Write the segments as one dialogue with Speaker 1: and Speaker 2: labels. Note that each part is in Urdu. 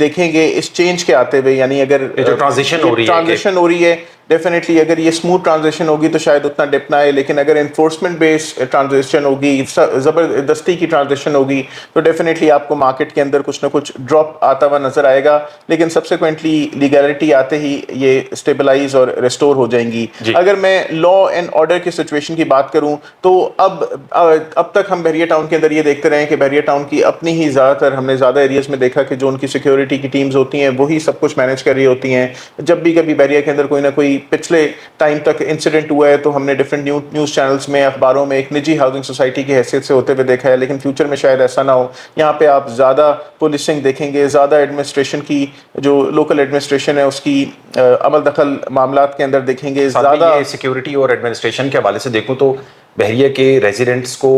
Speaker 1: دیکھیں گے اس چینج کے آتے ہوئے, یعنی اگر
Speaker 2: جو ٹرانزیشن ہو رہی ہے
Speaker 1: ڈیفینیٹلی اگر یہ اسموتھ ٹرانزیشن ہوگی تو شاید اتنا ڈپ نہ آئے, لیکن اگر انفورسمنٹ بیس ٹرانزیکشن ہوگی, زبردستی کی ٹرانزیکشن ہوگی, تو ڈیفینیٹلی آپ کو مارکیٹ کے اندر کچھ نہ کچھ ڈراپ آتا ہوا نظر آئے گا, لیکن سبسیکوینٹلی لیگلٹی آتے ہی یہ اسٹیبلائز اور ریسٹور ہو جائیں گی. اگر میں لا اینڈ آرڈر کی سچویشن کی بات کروں تو اب تک ہم بحریہ ٹاؤن کے اندر یہ دیکھتے رہے ہیں کہ بحریہ ٹاؤن کی اپنی ہی ہم نے زیادہ ایریاز میں دیکھا کہ جو ان کی سیکیورٹی کی ٹیمز ہوتی ہیں وہی سب کچھ مینیج کر رہی ہوتی ہیں. جب بھی کبھی بحریہ کے اندر کوئی نہ کوئی پچھلے ٹائم تک انسیڈنٹ ہوا ہے تو ہم نے ڈفرینٹ نیوز چینلز میں, اخباروں میں ایک نجی ہاؤسنگ سوسائٹی کی حیثیت سے ہوتے ہوئے دیکھا ہے, لیکن فیوچر میں شاید ایسا نہ ہو. یہاں پہ آپ زیادہ پولیسنگ دیکھیں گے, زیادہ ایڈمنسٹریشن کی جو لوکل ایڈمنسٹریشن ہے اس کی عمل دخل معاملات کے اندر دیکھیں گے. زیادہ
Speaker 2: سیکیورٹی اور ایڈمنسٹریشن کے حوالے سے دیکھوں تو بحریہ کے ریزیڈنٹس کو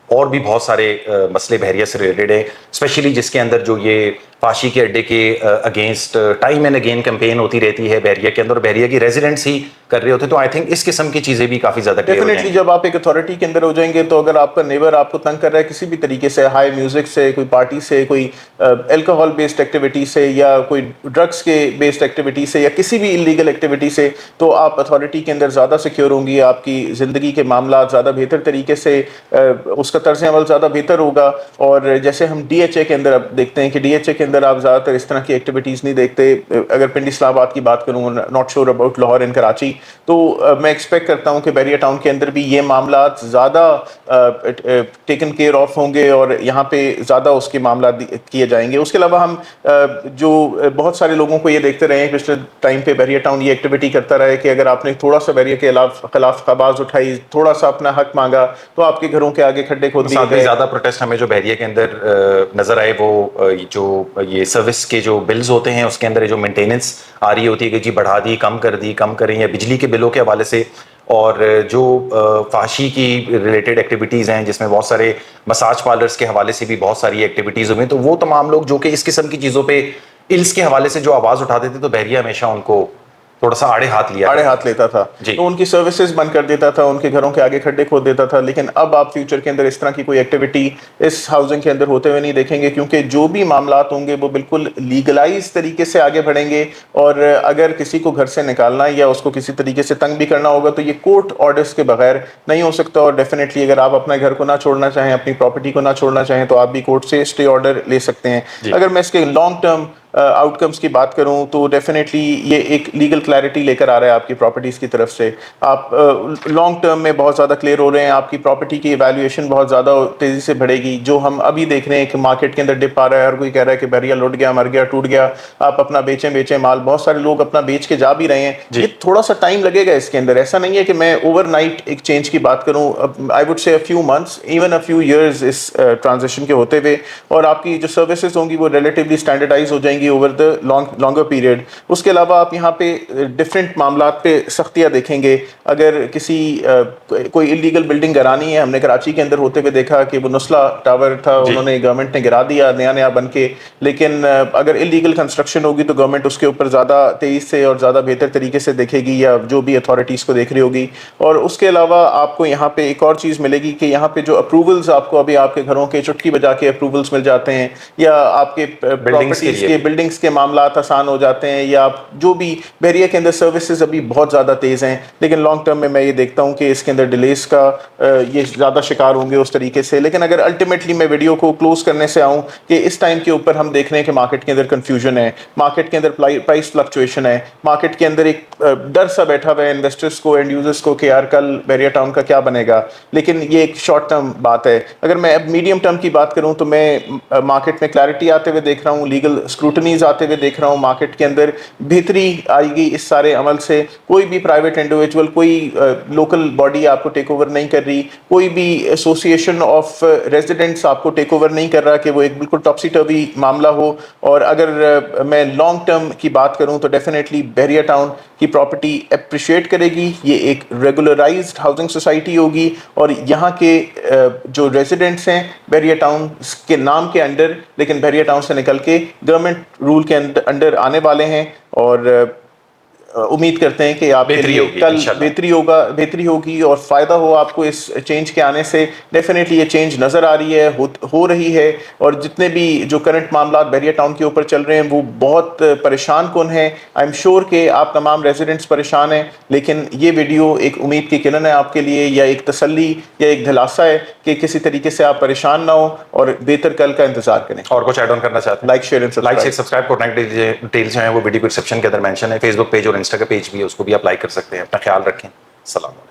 Speaker 2: اور بھی بہت سارے مسئلے بحریہ سے ریلیٹڈ ہیں, اسپیشلی جس کے اندر جو یہ فاشی کے اڈے کے against time and again campaign ہوتی رہتی ہے بحریہ کے اندر, اور بحریہ کی ریزیڈنٹس ہی کر رہے ہوتے ہیں. تو آئی تھنک اس قسم کی چیزیں بھی کافی زیادہ کلیئر ہو جائیں گی.
Speaker 1: جب آپ ایک اتھارٹی کے اندر ہو جائیں گے تو اگر آپ کا نیبر آپ کو تنگ کر رہا ہے کسی بھی طریقے سے, ہائی میوزک سے, کوئی پارٹی سے, کوئی الکوہول بیسڈ ایکٹیویٹی سے, یا کوئی ڈرگس کے بیسڈ ایکٹیویٹی سے, یا کسی بھی انلیگل ایکٹیویٹی سے, تو آپ اتھارٹی کے اندر زیادہ سیکیور ہوں گی, آپ کی زندگی کے معاملات زیادہ بہتر طریقے سے, اس کا طرز عمل زیادہ بہتر ہوگا. اور جیسے ہم ڈی ایچ اے کے اندر اب دیکھتے ہیں کہ ڈی ایچ اے کے اندر آپ زیادہ تر اس طرح کی ایکٹیویٹیز نہیں دیکھتے. اگر پنڈی اسلام آباد کی بات کروں, not sure about Lahore and Karachi, تو میں ایکسپیکٹ کرتا ہوں کہ بحریہ ٹاؤن کے اندر بھی یہ معاملات زیادہ ٹیکن کیئر آف ہوں گے اور یہاں پہ زیادہ اس کے معاملات کیے جائیں گے. اس کے علاوہ ہم جو بہت سارے لوگوں کو یہ دیکھتے رہے ہیں پچھلے ٹائم پہ بحریہ ٹاؤن یہ ایکٹیویٹی کرتا رہا ہے کہ اگر آپ نے تھوڑا سا بحریہ کے خلاف آواز اٹھائی, تھوڑا سا اپنا حق مانگا, تو آپ کے گھروں کے آگے کھڈے کھود دیے گئے.
Speaker 2: زیادہ پروٹیسٹ ہمیں جو بحریہ کے اندر نظر آئے وہ جو یہ سروس کے جو بلز ہوتے ہیں اس کے اندر جو مینٹیننس آ رہی ہوتی ہے کہ جی بڑھا دی, کم کر دی, کم کریں, یا بجلی کے بلوں کے حوالے سے, اور جو فحاشی کی ریلیٹڈ ایکٹیویٹیز ہیں جس میں بہت سارے مساج پارلرز کے حوالے سے بھی بہت ساری ایکٹیویٹیز ہوئی ہیں, تو وہ تمام لوگ جو کہ اس قسم کی چیزوں پہ الس کے حوالے سے جو آواز اٹھاتے تھے تو بحریہ ہمیشہ ان کو تھوڑا سا آڑے ہاتھ لیتا تھا. تو ان کی سروسز بند کر دیتا تھا, ان کے گھروں کے آگے کھڈے کھود دیتا تھا. لیکن اب آپ فیوچر کے اندر اس طرح کی کوئی ایکٹیویٹی اس ہاؤسنگ کے اندر ہوتے ہوئے نہیں دیکھیں گے, کیونکہ جو بھی معاملات ہوں گے وہ بالکل لیگلائز طریقے سے آگے بڑھیں گے. اور اگر کسی کو گھر سے نکالنا یا اس کو کسی طریقے سے تنگ بھی کرنا ہوگا تو یہ کورٹ آرڈرز کے بغیر نہیں ہو سکتا. اور ڈیفینیٹلی اگر آپ اپنے گھر کو نہ چھوڑنا چاہیں, اپنی پراپرٹی کو نہ چھوڑنا چاہیں, تو آپ بھی کورٹ سے اسٹے آرڈر لے سکتے ہیں. اگر میں اس کے لانگ ٹرم آؤٹ کمز کی بات کروں تو ڈیفینیٹلی یہ ایک لیگل کلیئرٹی لے کر آ رہا ہے آپ کی پراپرٹیز کی طرف سے. آپ لانگ ٹرم میں بہت زیادہ کلیئر ہو رہے ہیں, آپ کی پراپرٹی کی ایویلیویشن بہت زیادہ تیزی سے بڑھے گی. جو ہم ابھی دیکھ رہے ہیں کہ مارکیٹ کے اندر ڈپ آ رہا ہے, اور کوئی کہہ رہا ہے کہ بحریہ لٹ گیا, مر گیا, ٹوٹ گیا, آپ اپنا بیچیں مال, بہت سارے لوگ اپنا بیچ کے جا بھی رہے ہیں. یہ تھوڑا سا ٹائم لگے گا اس کے اندر, ایسا نہیں ہے کہ میں اوور نائٹ ایک چینج کی بات کروں. I would say few months, even a few years اس ٹرانزیشن کے ہوتے ہوئے, اور آپ کی جو سروسز ہوں گی وہ ریلیٹیولی اسٹینڈرڈائز ہو جائیں گی اوور دا لانگر پیریڈ. اس کے علاوہ آپ یہاں پہ ڈفرینٹ معاملات پہ سختیاں دیکھیں گے. اگر کسی کوئی انلیگل بلڈنگ گرانی ہے, ہم نے کراچی کے اندر ہوتے ہوئے دیکھا کہ وہ نسلہ ٹاور تھا, انہوں نے گورنمنٹ نے گرا دیا نیا بن کے, لیکن اگر انلیگل کنسٹرکشن ہوگی تو گورنمنٹ اس کے اوپر زیادہ تیز سے اور زیادہ بہتر طریقے سے دیکھے گی, یا جو بھی اتھارٹیز کو دیکھ رہی ہوگی. اور اس کے علاوہ آپ کو یہاں پہ ایک اور چیز ملے گی کہ یہاں پہ جو اپروولز آپ کو ابھی آپ کے گھروں کے چٹکی بجا کے اپروولز مل جاتے ہیں, یا آپ کے پراپرٹیز کے بلڈنگز کے معاملات آسان ہو جاتے ہیں, یا آپ جو بھی بحریہ کے اندر سروسز ابھی بہت زیادہ تیز ہیں. لیکن لانگ ٹرم میں یہ دیکھتا ہوں کہ اس کے اندر ڈیلیز کا یہ زیادہ شکار ہوں گے اس طریقے سے. لیکن اگر الٹیمیٹلی میں ویڈیو کو کلوز کرنے سے آؤں کہ اس ٹائم کے اوپر ہم دیکھ رہے ہیں کہ مارکیٹ کے اندر کنفیوژن ہے, مارکیٹ کے اندر پرائس فلکچویشن ہے, مارکیٹ کے اندر ایک ڈر سا بیٹھا ہوا ہے انویسٹرز کو, اینڈ یوزرز کو, کہ یار کل بحریہ ٹاؤن کا کیا بنے گا. لیکن یہ ایک شارٹ ٹرم بات ہے. اگر میں اب میڈیم ٹرم کی بات کروں تو میں مارکیٹ میں کلیئرٹی آتے ہوئے دیکھ رہا ہوں, لیگل اسکروٹنیز آتے ہوئے دیکھ رہا ہوں, مارکیٹ کے اندر بہتری آئے گی اس سارے عمل سے. کوئی بھی پرائیویٹ انڈیویجول, کوئی لوکل باڈی آپ کو ٹیک اوور نہیں کر رہی, کوئی بھی ایسوسیشن آف ریزیڈنٹس آپ کو ٹیک اوور نہیں کر رہا کہ وہ ایک بالکل ٹاپسی ٹربی معاملہ ہو. اور اگر میں لانگ ٹرم کی بات کروں تو ڈیفینیٹلی بحریہ ٹاؤن کی پراپرٹی اپریشیٹ کرے گی. یہ ایک ریگولرائزڈ ہاؤسنگ سوسائٹی ہوگی, اور یہاں کے جو ریزیڈنٹس ہیں بحریہ ٹاؤن کے نام کے انڈر, لیکن بحریہ ٹاؤن سے نکل کے گورنمنٹ رول کے انڈر آنے والے ہیں. اور
Speaker 1: امید کرتے ہیں کہ آپ کے
Speaker 2: بہتری
Speaker 1: لیے
Speaker 2: ہوگی
Speaker 1: کل
Speaker 2: انشاءاللہ۔
Speaker 1: بہتری ہوگی اور فائدہ ہو آپ کو اس چینج کے آنے سے۔ ڈیفینیٹلی یہ چینج نظر آ رہی ہے، ہو رہی ہے، اور جتنے بھی جو کرنٹ معاملات بحریہ ٹاؤن کے اوپر چل رہے ہیں وہ بہت پریشان کن ہیں۔ آئی ایم شیور کہ آپ تمام ریزیڈنٹس پریشان ہیں، لیکن یہ ویڈیو ایک امید کی کرن ہے آپ کے لیے، یا ایک تسلی یا ایک دھلاسا ہے کہ کسی طریقے سے آپ پریشان نہ ہوں اور بہتر کل کا انتظار کریں۔
Speaker 2: اور کچھ ایڈ آن کرنا چاہتے ہیں؟
Speaker 1: Like share and
Speaker 2: subscribe, contact details جو ہیں وہ ویڈیو ڈسکرپشن کے اندر مینشن ہے، فیس بک پیج اور انسٹا کا پیج بھی ہے، اس کو بھی آپ لائک کر سکتے ہیں۔ اپنا خیال رکھیں، السلام علیکم۔